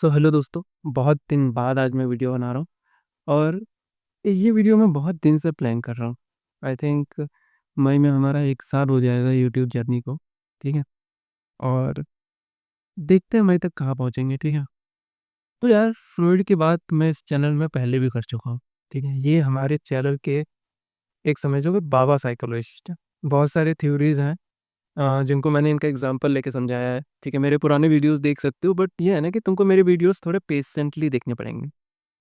Hello दोस्तों, बहुत दिन बाद आज मैं वीडियो बना रहा हूँ और ये वीडियो मैं बहुत दिन से प्लान कर रहा हूँ। आई थिंक मई में हमारा 1 साल हो जाएगा यूट्यूब जर्नी को, ठीक है? और देखते हैं मई तक कहाँ पहुँचेंगे, ठीक है? तो यार फ्लूइड की बात मैं इस चैनल में पहले भी कर चुका हूँ, ठीक है? ये हमारे चैनल के एक समझो कि बाबा साइकोलॉजिस्ट हैं। बहुत सारे थ्योरीज़ हैं जिनको मैंने इनका एग्ज़ाम्पल लेके समझाया है, ठीक है? मेरे पुराने वीडियोज़ देख सकते हो बट ये है ना कि तुमको मेरे वीडियोज़ थोड़े पेशेंटली देखने पड़ेंगे,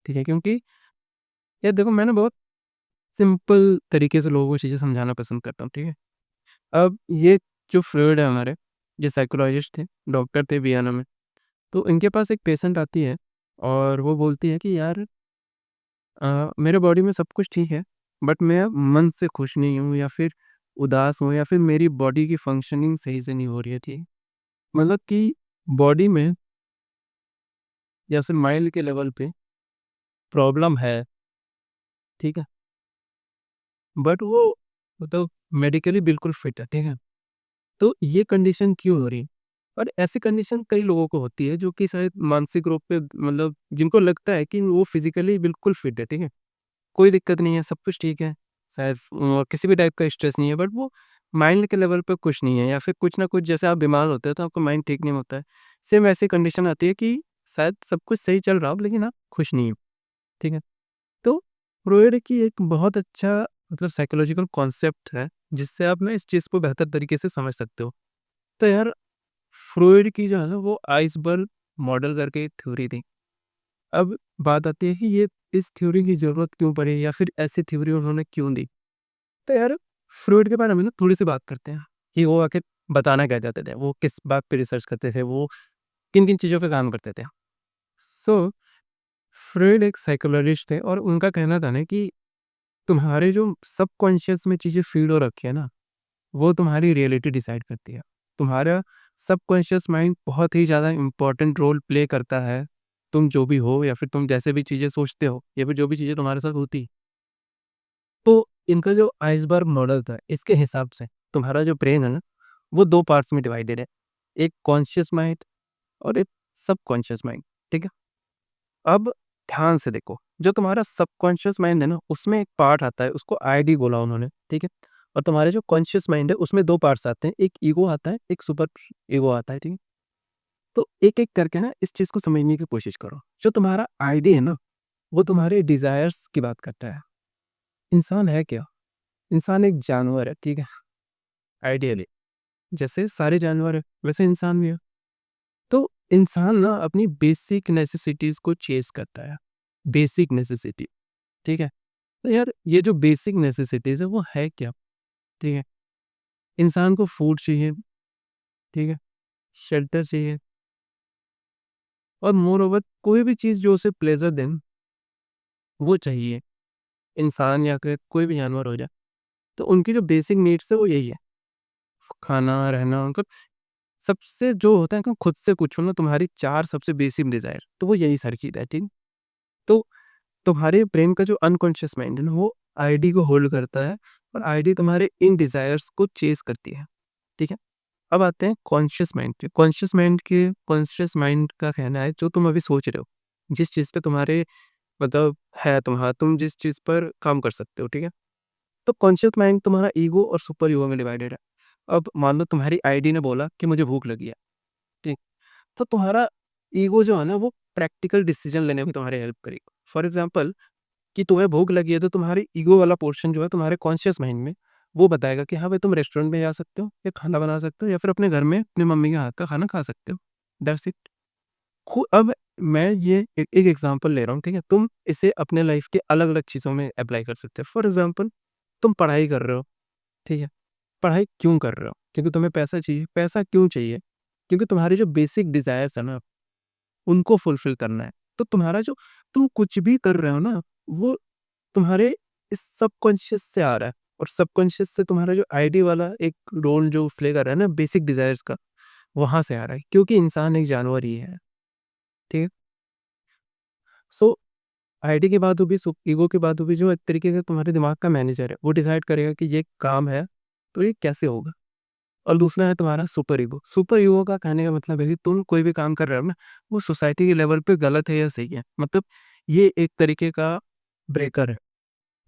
ठीक है? क्योंकि यार देखो मैं ना बहुत सिंपल तरीके से लोगों को चीज़ें समझाना पसंद करता हूँ, ठीक है? अब ये जो फ्रॉइड है हमारे, ये साइकोलॉजिस्ट थे, डॉक्टर थे वियना में। तो इनके पास एक पेशेंट आती है और वो बोलती है कि यार मेरे बॉडी में सब कुछ ठीक है, बट मैं अब मन से खुश नहीं हूँ या फिर उदास हूँ या फिर मेरी बॉडी की फंक्शनिंग सही से नहीं हो रही है, ठीक है? मतलब कि बॉडी में या फिर माइंड के लेवल पे प्रॉब्लम है, ठीक है? बट वो मतलब मेडिकली बिल्कुल फिट है, ठीक है? तो ये कंडीशन क्यों हो रही है? और ऐसी कंडीशन कई लोगों को होती है जो कि शायद मानसिक रूप पे मतलब जिनको लगता है कि वो फिज़िकली बिल्कुल फिट है, ठीक है? कोई दिक्कत नहीं है, सब कुछ ठीक है, शायद किसी भी टाइप का स्ट्रेस नहीं है बट वो माइंड के लेवल पे खुश नहीं है या फिर कुछ ना कुछ जैसे आप बीमार होते हो तो आपका माइंड ठीक नहीं होता है। सेम ऐसी कंडीशन आती है कि शायद सब कुछ सही चल रहा हो लेकिन आप खुश नहीं हो, ठीक है? तो फ्रॉइड की एक बहुत अच्छा मतलब साइकोलॉजिकल कॉन्सेप्ट है जिससे आप ना इस चीज़ को बेहतर तरीके से समझ सकते हो। तो यार फ्रॉइड की जो है ना वो आइसबर्ग मॉडल करके एक थ्योरी थी। अब बात आती है कि ये इस थ्योरी की ज़रूरत क्यों पड़ी या फिर ऐसी थ्योरी उन्होंने क्यों दी? तो यार फ्रॉइड के बारे में ना थोड़ी-सी बात करते हैं कि वो आखिर बताना क्या चाहते थे? वो किस बात पे रिसर्च करते थे? वो किन-किन चीज़ों पे काम करते थे? सो फ्रॉइड एक साइकोलॉजिस्ट थे और उनका कहना था ना कि तुम्हारे जो सबकॉन्शियस में चीज़ें फीड हो रखी है ना, वो तुम्हारी रियलिटी डिसाइड करती है। तुम्हारा सबकॉन्शियस माइंड बहुत ही ज़्यादा इम्पोर्टेंट रोल प्ले करता है, तुम जो भी हो या फिर तुम जैसे भी चीज़ें सोचते हो या फिर जो भी चीज़ें तुम्हारे साथ होती। तो इनका जो आइसबर्ग मॉडल था, इसके हिसाब से तुम्हारा जो ब्रेन है ना, वो 2 पार्ट्स में डिवाइडेड है। एक कॉन्शियस माइंड और एक सबकॉन्शियस माइंड, ठीक है? अब ध्यान से देखो, जो तुम्हारा सबकॉन्शियस माइंड है ना, उसमें एक पार्ट आता है, उसको आईडी बोला उन्होंने, ठीक है? और तुम्हारे जो कॉन्शियस माइंड है, उसमें 2 पार्ट्स आते हैं, एक ईगो आता है, एक सुपर ईगो आता है, ठीक है? तो एक-एक करके ना इस चीज़ को समझने की कोशिश करो। जो तुम्हारा आईडी है ना, वो तुम्हारे डिज़ायर्स की बात करता है। इंसान है क्या? इंसान एक जानवर है, ठीक है? आइडियली, जैसे सारे जानवर हैं, वैसे इंसान भी है। तो इंसान ना अपनी बेसिक नेसेसिटीज़ को चेज़ करता है, बेसिक नेसेसिटी, ठीक है? तो यार ये जो बेसिक नेसेसिटीज़ है वो है क्या? ठीक है? इंसान को फूड चाहिए, ठीक है? शेल्टर चाहिए और मोरओवर कोई भी चीज़ जो उसे प्लेज़र दे ना, वो चाहिए। इंसान या फिर कोई भी जानवर हो जाए, तो उनकी जो बेसिक नीड्स है वो यही है, खाना, रहना उनका सबसे जो होता है कि खुद से पूछो ना तुम्हारी 4 सबसे बेसिक डिज़ायर, तो वो यही सारी चीज़ है, ठीक? तो तुम्हारे ब्रेन का जो अनकॉन्शियस माइंड है ना, वो आईडी को होल्ड करता है और आईडी तुम्हारे इन डिज़ायर्स को चेज़ करती है, ठीक है? अब आते हैं कॉन्शियस माइंड पे। कॉन्शियस माइंड का कहना है जो तुम अभी सोच रहे हो, जिस चीज़ पे तुम्हारे मतलब है तुम जिस चीज़ पर काम कर सकते हो, ठीक है? तो कॉन्शियस माइंड तुम्हारा ईगो और सुपर ईगो में डिवाइडेड है। अब मान लो तुम्हारी आईडी ने बोला कि मुझे भूख लगी है, ठीक? तो तुम्हारा ईगो जो है ना वो प्रैक्टिकल डिसीजन लेने में तुम्हारी हेल्प करेगा। फॉर एग्ज़ाम्पल कि तुम्हें भूख लगी है तो तुम्हारी ईगो वाला पोर्शन जो है तुम्हारे कॉन्शियस माइंड में वो बताएगा कि हाँ भाई तुम रेस्टोरेंट में जा सकते हो या खाना बना सकते हो या फिर अपने घर में अपनी मम्मी के हाथ का खाना खा सकते हो। That's it. अब मैं ये एक एग्जांपल ले रहा हूँ, ठीक है? तुम इसे अपने लाइफ के अलग-अलग चीज़ों में अप्लाई कर सकते हो। फॉर एग्ज़ाम्पल तुम पढ़ाई कर रहे हो, ठीक है? पढ़ाई क्यों कर रहे हो? क्योंकि तुम्हें पैसा चाहिए। पैसा क्यों चाहिए? क्योंकि तुम्हारी जो बेसिक डिज़ायर्स है ना उनको फुलफ़िल करना है। तो तुम्हारा जो तुम कुछ भी कर रहे हो ना वो तुम्हारे इस सबकॉन्शियस से आ रहा है और सबकॉन्शियस से तुम्हारा जो आईडी वाला एक रोल जो प्ले कर रहा है ना बेसिक डिज़ायर्स का, वहाँ से आ रहा है क्योंकि इंसान एक जानवर ही है, ठीक है? सो आईडी की बात होगी, सो ईगो की बात होगी जो एक तरीके का तुम्हारे दिमाग का मैनेजर है, वो डिसाइड करेगा कि ये काम है, तो ये कैसे होगा, और दूसरा है तुम्हारा सुपर ईगो। सुपर ईगो का कहने का मतलब है कि तुम कोई भी काम कर रहे हो ना, वो सोसाइटी के लेवल पे गलत है या सही है। मतलब ये एक तरीके का ब्रेकर है,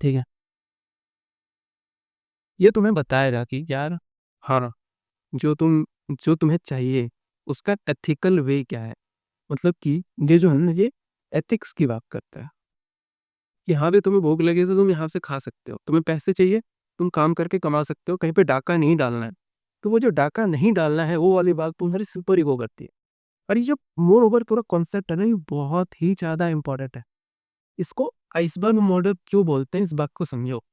ठीक है? ये तुम्हें बताएगा कि यार हाँ, जो तुम जो तुम्हें चाहिए, उसका एथिकल वे क्या है? मतलब कि ये जो है ना, ये एथिक्स की बात करता है कि हाँ भाई, तुम्हें भूख लगी तो तुम यहाँ से खा सकते हो, तुम्हें पैसे चाहिए, तुम काम करके कमा सकते हो, कहीं पे डाका नहीं डालना है। तो वो जो डाका नहीं डालना है, वो वाली बात तुम्हारी सुपर ईगो करती है। और ये जो मोर ओवर पूरा कॉन्सेप्ट है ना, ये बहुत ही ज़्यादा इंपॉर्टेंट है। इसको आइसबर्ग मॉडल क्यों बोलते हैं, इस बात को समझो।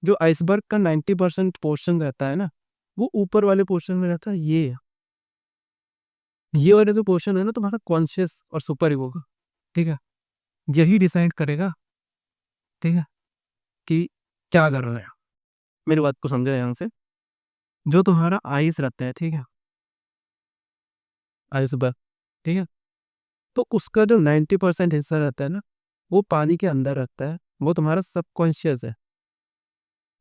जो आइसबर्ग का 90% पोर्शन रहता है ना, वो ऊपर वाले पोर्शन में रहता है। ये वाला जो पोर्शन है ना, तुम्हारा कॉन्शियस और सुपर ईगो का, ठीक है? यही डिसाइड करेगा, ठीक है, कि क्या कर रहे हैं। मेरी बात को समझो ध्यान से। जो तुम्हारा आइस रहता है, ठीक है, आइसबर्ग, ठीक है, तो उसका जो 90% हिस्सा रहता है ना, वो पानी के अंदर रहता है। वो तुम्हारा सबकॉन्शियस है,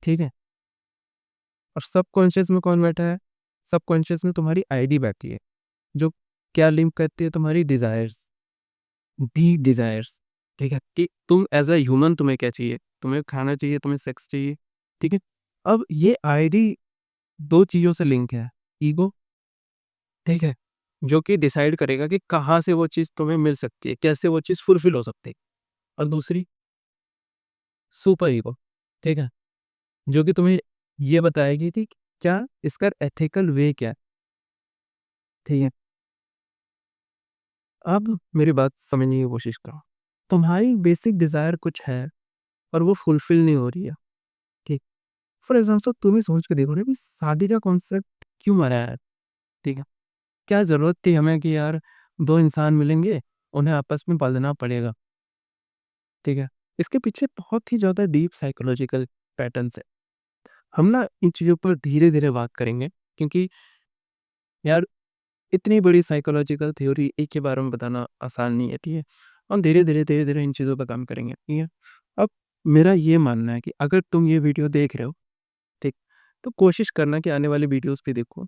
ठीक है? और सबकॉन्शियस में कौन बैठा है? सबकॉन्शियस में तुम्हारी आईडी बैठी है, जो क्या लिंक करती है, तुम्हारी डिजायर्स, डीप डिजायर्स, ठीक है, कि तुम एज अ ह्यूमन तुम्हें क्या चाहिए, तुम्हें खाना चाहिए, तुम्हें सेक्स चाहिए, ठीक है? अब ये आईडी दो चीजों से लिंक है। ईगो, ठीक है, जो कि डिसाइड करेगा कि कहाँ से वो चीज़ तुम्हें मिल सकती है, कैसे वो चीज़ फुलफिल हो सकती है। और दूसरी सुपर ईगो, ठीक है, जो कि तुम्हें ये बताएगी कि क्या इसका एथिकल वे क्या है, ठीक है? अब मेरी बात समझने की कोशिश करो। तुम्हारी बेसिक डिजायर कुछ है और वो फुलफिल नहीं हो रही है, ठीक? फॉर एग्जाम्पल तुम ही सोच के देखो ना कि शादी का कॉन्सेप्ट क्यों मरा है, ठीक है? क्या जरूरत थी हमें कि यार दो इंसान मिलेंगे, उन्हें आपस में पालना पड़ेगा, ठीक है? इसके पीछे बहुत ही ज़्यादा डीप साइकोलॉजिकल पैटर्न्स है। हम ना इन चीज़ों पर धीरे-धीरे बात करेंगे, क्योंकि यार इतनी बड़ी साइकोलॉजिकल थ्योरी एक ही बार में बताना आसान नहीं है, ठीक है? हम धीरे-धीरे इन चीज़ों पे काम करेंगे, ठीक है? अब मेरा ये मानना है कि अगर तुम ये वीडियो देख रहे हो, ठीक? तो कोशिश करना कि आने वाली वीडियोज़ भी देखो।